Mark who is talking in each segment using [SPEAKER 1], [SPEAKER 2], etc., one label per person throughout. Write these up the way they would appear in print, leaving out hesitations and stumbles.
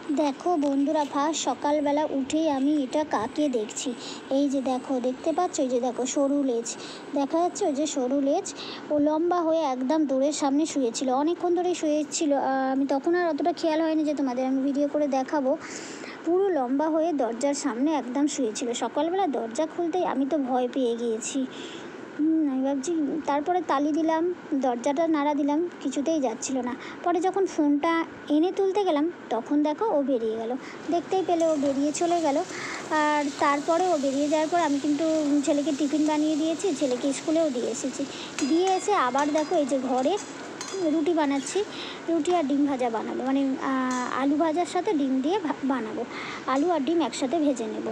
[SPEAKER 1] দেখো বন্ধুরা, ফার্স্ট সকালবেলা উঠেই আমি এটা কাকে দেখছি। এই যে দেখো, দেখতে পাচ্ছ? এই যে দেখো, সরু লেজ দেখা যাচ্ছে। ওই যে সরু লেজ, ও লম্বা হয়ে একদম দোরের সামনে শুয়েছিল, অনেকক্ষণ ধরেই শুয়েছিল। আমি তখন আর অতটা খেয়াল হয়নি যে তোমাদের আমি ভিডিও করে দেখাবো। পুরো লম্বা হয়ে দরজার সামনে একদম শুয়েছিল। সকালবেলা দরজা খুলতেই আমি তো ভয় পেয়ে গিয়েছি। আমি ভাবছি, তারপরে তালি দিলাম, দরজাটা নাড়া দিলাম, কিছুতেই যাচ্ছিল না। পরে যখন ফোনটা এনে তুলতে গেলাম, তখন দেখো ও বেরিয়ে গেল। দেখতেই পেলে ও বেরিয়ে চলে গেল। আর তারপরে ও বেরিয়ে যাওয়ার পর আমি কিন্তু ছেলেকে টিফিন বানিয়ে দিয়েছি, ছেলেকে স্কুলেও দিয়ে এসেছি। দিয়ে এসে আবার দেখো এই যে ঘরে রুটি বানাচ্ছি। রুটি আর ডিম ভাজা বানাবো, মানে আলু ভাজার সাথে ডিম দিয়ে বানাবো। আলু আর ডিম একসাথে ভেজে নেব।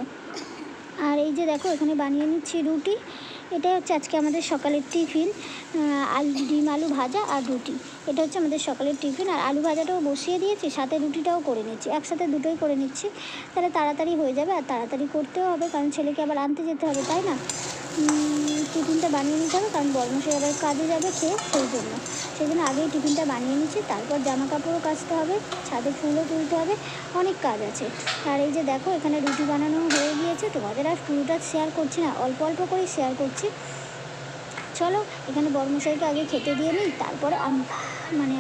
[SPEAKER 1] আর এই যে দেখো, এখানে বানিয়ে নিচ্ছি রুটি। এটাই হচ্ছে আজকে আমাদের সকালের টিফিন। ডিম আলু ভাজা আর রুটি, এটা হচ্ছে আমাদের সকালের টিফিন। আর আলু ভাজাটাও বসিয়ে দিয়েছি, সাথে রুটিটাও করে নিচ্ছি, একসাথে দুটোই করে নিচ্ছি। তাহলে তাড়াতাড়ি হয়ে যাবে, আর তাড়াতাড়ি করতেও হবে, কারণ ছেলেকে আবার আনতে যেতে হবে, তাই না? টিফিনটা বানিয়ে নিতে হবে, কারণ বর্মশাই আবার কাজে যাবে খেয়ে, সেই জন্য আগেই টিফিনটা বানিয়ে নিচ্ছি। তারপর জামা কাপড়ও কাচতে হবে, ছাদে ফুলও তুলতে হবে, অনেক কাজ আছে। আর এই যে দেখো, এখানে রুটি বানানো হয়ে গিয়েছে। তোমাদের আর পুরোটা শেয়ার করছি না, অল্প অল্প করেই শেয়ার করছি। চলো, এখানে বর্মশাইকে আগে খেতে দিয়ে নিই, তারপরে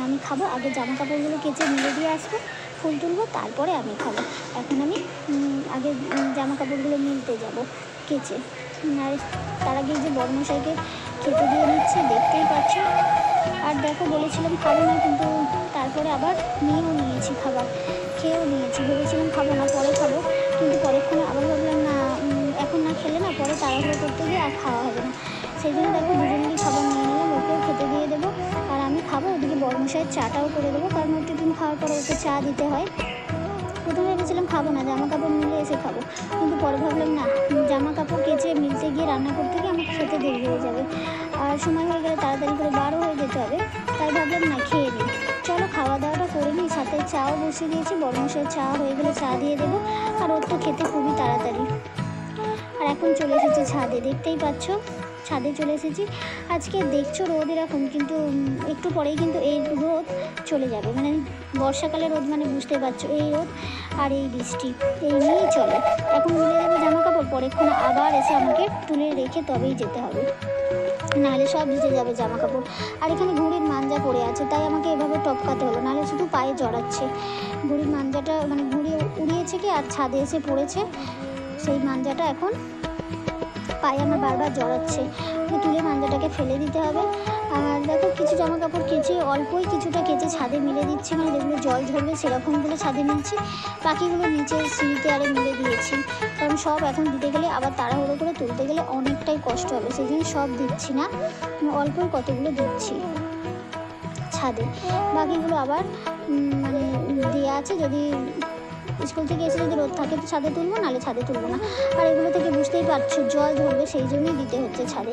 [SPEAKER 1] আমি খাবো। আগে জামা কাপড়গুলো কেচে মিলে দিয়ে আসবো, ফুল তুলবো, তারপরে আমি খাবো। এখন আমি আগে জামা কাপড়গুলো মিলতে যাব কেচে। আর তার আগে যে বর্মশাইকে খেতে দিয়ে নিচ্ছি, দেখতেই পাচ্ছ। আর দেখো, বলেছিলাম খাবো না, কিন্তু তারপরে আবার নিয়েও নিয়েছি খাবার, খেয়েও নিয়েছি। ভেবেছিলাম খাবো না, পরে খাবো, কিন্তু পরেক্ষণে আবার ভাবলাম না, এখন না খেলে না, পরে তাড়াহুড়ো করতে গিয়ে আর খাওয়া হবে না। সেই জন্য দেখো, দুজনেরই খাবার নিয়ে নিলাম, ওকেও খেতে দিয়ে দেবো আর আমি খাবো। ওদিকে বর্মশাইয়ের চাটাও করে দেবো, কারণ ওর টিফিন খাওয়ার পরে ওকে চা দিতে হয়। প্রথমে ভেবেছিলাম খাবো না, জামা কাপড় মিলে এসে খাবো, কিন্তু পরে ভাবলাম না, জামা কাপড় কেচে মিলতে গিয়ে রান্না করতে গিয়ে আমার খেতে দেরি হয়ে যাবে, আর সময় হয়ে গেলে তাড়াতাড়ি করে বারও হয়ে যেতে হবে। তাই ভাবলাম না, খেয়ে নিই। চলো, খাওয়া দাওয়াটা করে নিই। সাথে চাও বসিয়ে দিয়েছি, বর্মশাইয়ের চা হয়ে গেলে চা দিয়ে দেবো। আর ওর তো খেতে খুবই তাড়াতাড়ি। আর এখন চলে এসেছি ছাদে, দেখতেই পাচ্ছ, ছাদে চলে এসেছি। আজকে দেখছো রোদ এরকম, কিন্তু একটু পরেই কিন্তু এই রোদ চলে যাবে। মানে বর্ষাকালে রোদ, মানে বুঝতে পারছো, এই রোদ আর এই বৃষ্টি, এই নিয়েই চলে। এখন মিলে যাবে জামা কাপড়, পরেক্ষণে আবার এসে আমাকে তুলে রেখে তবেই যেতে হবে, নাহলে সব ভিজে যাবে জামা কাপড়। আর এখানে ঘুড়ির মাঞ্জা পড়ে আছে, তাই আমাকে এভাবে টপকাতে হলো, নাহলে শুধু পায়ে জড়াচ্ছে। ঘুড়ির মাঞ্জাটা, মানে ঘুড়ি উড়িয়েছে কি, আর ছাদে এসে পড়েছে, সেই মাঞ্জাটা এখন পায়ে আমার বারবার জড়াচ্ছে। তুলে মাঞ্জাটাকে ফেলে দিতে হবে। আর দেখো, কিছু জামা কাপড় কেচে, অল্পই কিছুটা কেচে ছাদে মিলে দিচ্ছি, মানে যেগুলো জল ঝরবে সেরকমগুলো ছাদে মিলছি, বাকিগুলো নিচে সিঁড়িতে আরে মিলে দিয়েছি। কারণ সব এখন দিতে গেলে, আবার তাড়াহুড়ো করে তুলতে গেলে অনেকটাই কষ্ট হবে, সেই জন্য সব দিচ্ছি না, অল্পই কতগুলো দিচ্ছি ছাদে। বাকিগুলো আবার মানে দেওয়া আছে, যদি স্কুল থেকে এসে যদি রোদ থাকে তো ছাদে তুলবো, নাহলে ছাদে তুলবো না। আর এগুলো থেকে বুঝতেই পারছো জল ধরবে, সেই জন্যই দিতে হচ্ছে ছাদে।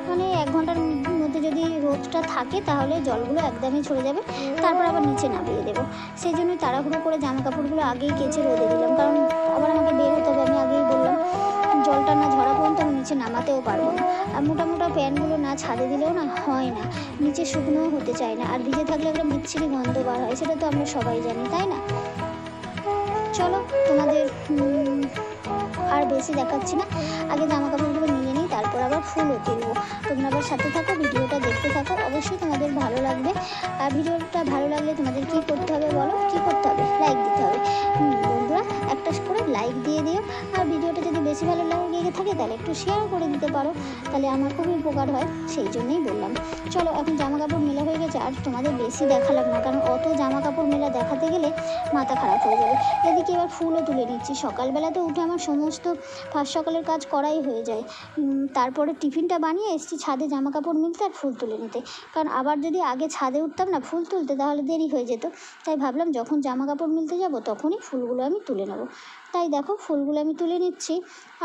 [SPEAKER 1] মানে 1 ঘন্টার মধ্যে যদি রোদটা থাকে, তাহলে জলগুলো একদমই ছড়ে যাবে, তারপর আবার নিচে নামিয়ে দেবো। সেই জন্যই তাড়াহুড়ো করে জামা কাপড়গুলো আগেই কেচে রোদে দিলাম, কারণ আবার আমাকে বের হতে হবে। আমি আগেই বললাম, জলটা না ঝরা পর্যন্ত আমি নিচে নামাতেও পারবো না। আর মোটা মোটা প্যান্টগুলো না ছাদে দিলেও না হয় না, নিচে শুকনোও হতে চায় না, আর ভিজে থাকলে একটা বিচ্ছিরি গন্ধ বার হয়, সেটা তো আমরা সবাই জানি, তাই না? চলো, তোমাদের আর বেশি দেখাচ্ছি না, আগে জামা কাপড়গুলো নিয়ে নিই, তারপর আবার ফুলও তুলবো। তোমরা আবার সাথে থাকো, ভিডিওটা দেখতে থাকো, অবশ্যই তোমাদের ভালো লাগবে। আর ভিডিওটা ভালো লাগলে তোমাদের কী করতে হবে বলো? কী করতে হবে? লাইক দিতে হবে। বন্ধুরা, একটা করে লাইক দিয়ে দিও। আর ভিডিওটা যদি বেশি ভালো লেগে থাকে, তাহলে একটু শেয়ারও করে দিতে পারো, তাহলে আমার খুবই উপকার হয়, সেই জন্যই বললাম। চলো, এখন জামা কাপড় মেলা হয়ে গেছে, আর তোমাদের বেশি দেখালাম না, কারণ অত জামা কাপড় মেলা দেখাতে গেলে মাথা খারাপ হয়ে যাবে। এদিকে এবার ফুলও তুলে নিচ্ছি। সকালবেলাতে উঠে আমার সমস্ত ফার্স্ট সকালের কাজ করাই হয়ে যায়। তারপরে টিফিনটা বানিয়ে এসেছি ছাদে জামা কাপড় মিলতে আর ফুল তুলে নিতে, কারণ আবার যদি আগে ছাদে উঠতাম না ফুল তুলতে, তাহলে দেরি হয়ে যেত। তাই ভাবলাম, যখন জামা কাপড় মিলতে যাব, তখনই ফুলগুলো আমি তুলে নেব। তাই দেখো, ফুলগুলো আমি তুলে নিচ্ছি।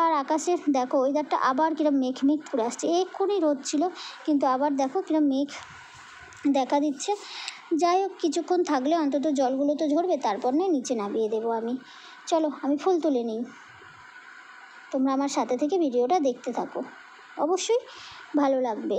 [SPEAKER 1] আর আকাশের দেখো, ওয়েদারটা আবার কিরম মেঘ মেঘ করে আসছে। এক্ষুনি রোদ ছিল, কিন্তু আবার দেখো কিরম মেঘ দেখা দিচ্ছে। যাই হোক, কিছুক্ষণ থাকলে অন্তত জলগুলো তো ঝরবে, তারপর নয় নিচে নামিয়ে দেবো আমি। চলো, আমি ফুল তুলে নিই। তোমরা আমার সাথে থেকে ভিডিওটা দেখতে থাকো, অবশ্যই ভালো লাগবে।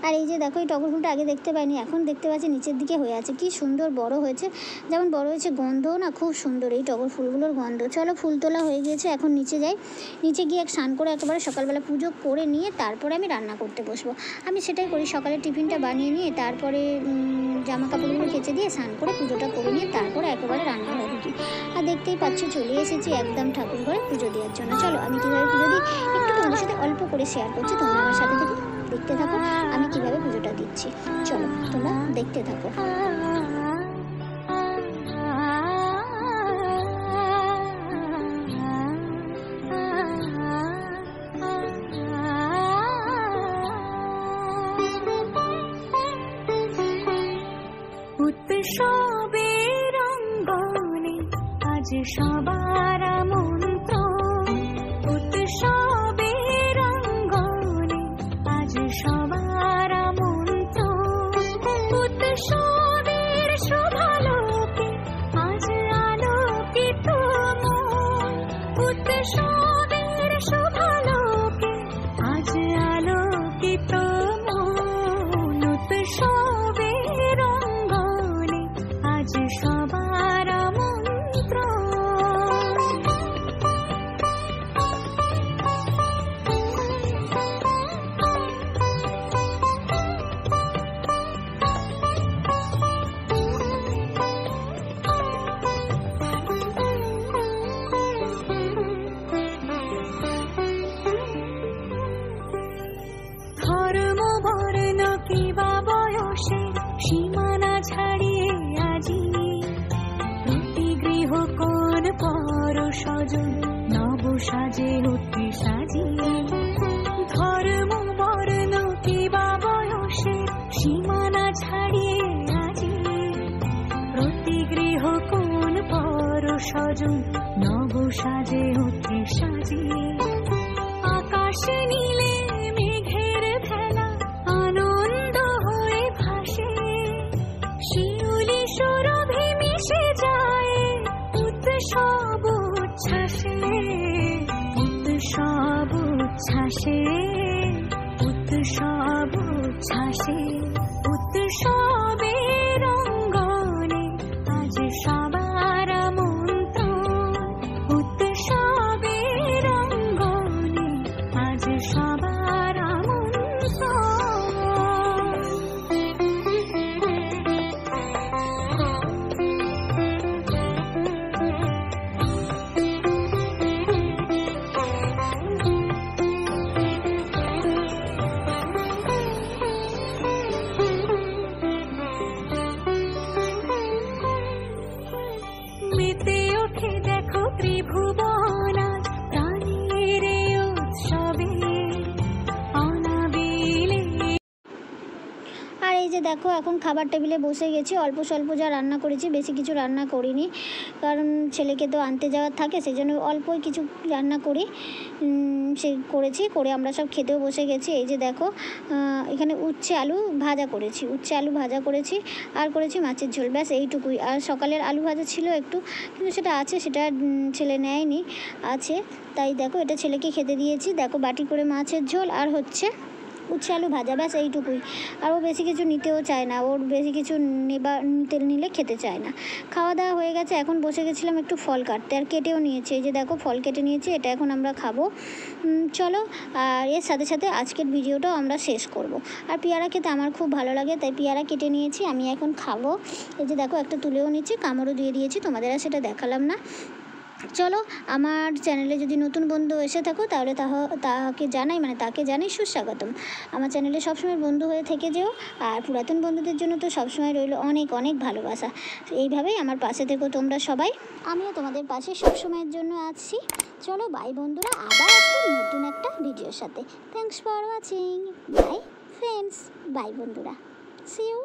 [SPEAKER 1] আর এই যে দেখো এই টগর ফুলটা আগে দেখতে পাইনি, এখন দেখতে পাচ্ছি নিচের দিকে হয়ে আছে, কি সুন্দর বড় হয়েছে। যেমন বড় হয়েছে, গন্ধও না খুব সুন্দর এই টগর ফুলগুলোর গন্ধ। চলো ফুল তোলা হয়ে গিয়েছে, এখন নিচে যাই। নিচে গিয়ে স্নান করে একেবারে সকালবেলা পুজো করে নিয়ে তারপরে আমি রান্না করতে বসবো। আমি সেটাই করি, সকালে টিফিনটা বানিয়ে নিয়ে তারপরে জামা কাপড়গুলো কেচে দিয়ে স্নান করে পুজোটা করে নিয়ে তারপরে একেবারে রান্নাঘরে ঢুকি। আর দেখতেই পাচ্ছি চলে এসেছি একদম ঠাকুর ঘরে পুজো দেওয়ার জন্য। চলো আমি কীভাবে পুজো দিই একটু তোমাদের সাথে অল্প করে শেয়ার করছি, তোমরা আমার সাথে থেকে দেখতে থাকো আমি কিভাবে পুজোটা দিচ্ছি। চলো তোমরা দেখতে থাকো।
[SPEAKER 2] উৎসবের অঙ্গনে আজ সবার আমন্ত্রণ, উৎসবের অঙ্গনে আজ সবার আমন্ত্রণ, উৎসবের শোভালোকে আজ আলোকিত মন, উৎসবের শোভালোকে আজ আলোকিত মন, উৎসবের অঙ্গনে আজ সবার আমন্ত্রণ। ধর্ম বর্ণ কিবা বয়সে সীমানা ছাড়িয়ে আজি প্রতি গৃহ কোন পর স্বজন নব সাজে অতি সাজিয়ে। ধর্ম বর্ণ কিবা বয়সে সীমানা ছাড়িয়ে আজি প্রতি গৃহ কোন পর স্বজন নব সাজে অতি সাজিয়ে। আকাশ নীলে মেঘের ভেলা আনন্দ হয়ে ভাসে, শিউলি সুরভি মিশে যায় উৎসব উচ্ছ্বাসে, উৎসব উচ্ছ্বাসে, উৎসব উচ্ছ্বাসে, উৎসবের অঙ্গনে আজ সবার আমন্ত্রণ, উৎসবের অঙ্গনে আজ সবার আমন্ত্রণ। মেতে ওঠে দেখো ত্রিভুবন আজ প্রাণের উৎসবে অনাবিলে।
[SPEAKER 1] আর এই যে দেখো এখন খাবার টেবিলে বসে গেছি, অল্প স্বল্প যা রান্না করেছি, বেশি কিছু রান্না করিনি, কারণ ছেলেকে তো আনতে যাওয়ার থাকে, সেই জন্য অল্পই কিছু রান্না করি সে করেছি, করে আমরা সব খেতেও বসে গেছি। এই যে দেখো এখানে উচ্ছে আলু ভাজা করেছি, উচ্ছে আলু ভাজা করেছি, আর করেছি মাছের ঝোল, ব্যাস এইটুকুই। আর সকালের আলু ভাজা ছিল একটু, কিন্তু সেটা আছে, সেটা ছেলে নেয়নি, আছে, তাই দেখো এটা ছেলেকে খেতে দিয়েছি। দেখো বাটি করে মাছের ঝোল আর হচ্ছে উচ্ছে আলু ভাজা, ব্যাস এইটুকুই। আর ও বেশি কিছু নিতেও চায় না, ওর বেশি কিছু নিলে খেতে চায় না। খাওয়া দাওয়া হয়ে গেছে, এখন বসে গেছিলাম একটু ফল কাটতে, আর কেটেও নিয়েছে, এই যে দেখো ফল কেটে নিয়েছে, এটা এখন আমরা খাবো। চলো, আর এর সাথে সাথে আজকের ভিডিওটাও আমরা শেষ করব। আর পেয়ারা খেতে আমার খুব ভালো লাগে, তাই পেয়ারা কেটে নিয়েছি, আমি এখন খাবো। এই যে দেখো একটা তুলেও নিচ্ছি, কামড়ও দিয়ে দিয়েছি, তোমাদের আর সেটা দেখালাম না। চলো, আমার চ্যানেলে যদি নতুন বন্ধু এসে থাকো তাহলে তাকে জানাই সুস্বাগতম। আমার চ্যানেলে সবসময় বন্ধু হয়ে থেকে যেও, আর পুরাতন বন্ধুদের জন্য তো সবসময় রইল অনেক অনেক ভালোবাসা। এইভাবেই আমার পাশে থেকো তোমরা সবাই, আমিও তোমাদের পাশে সবসময়ের জন্য আছি। চলো বাই বন্ধুরা, আবার আসবো নতুন একটা ভিডিওর সাথে। Thanks for watching, bye friends, bye বন্ধুরা, সি ইউ।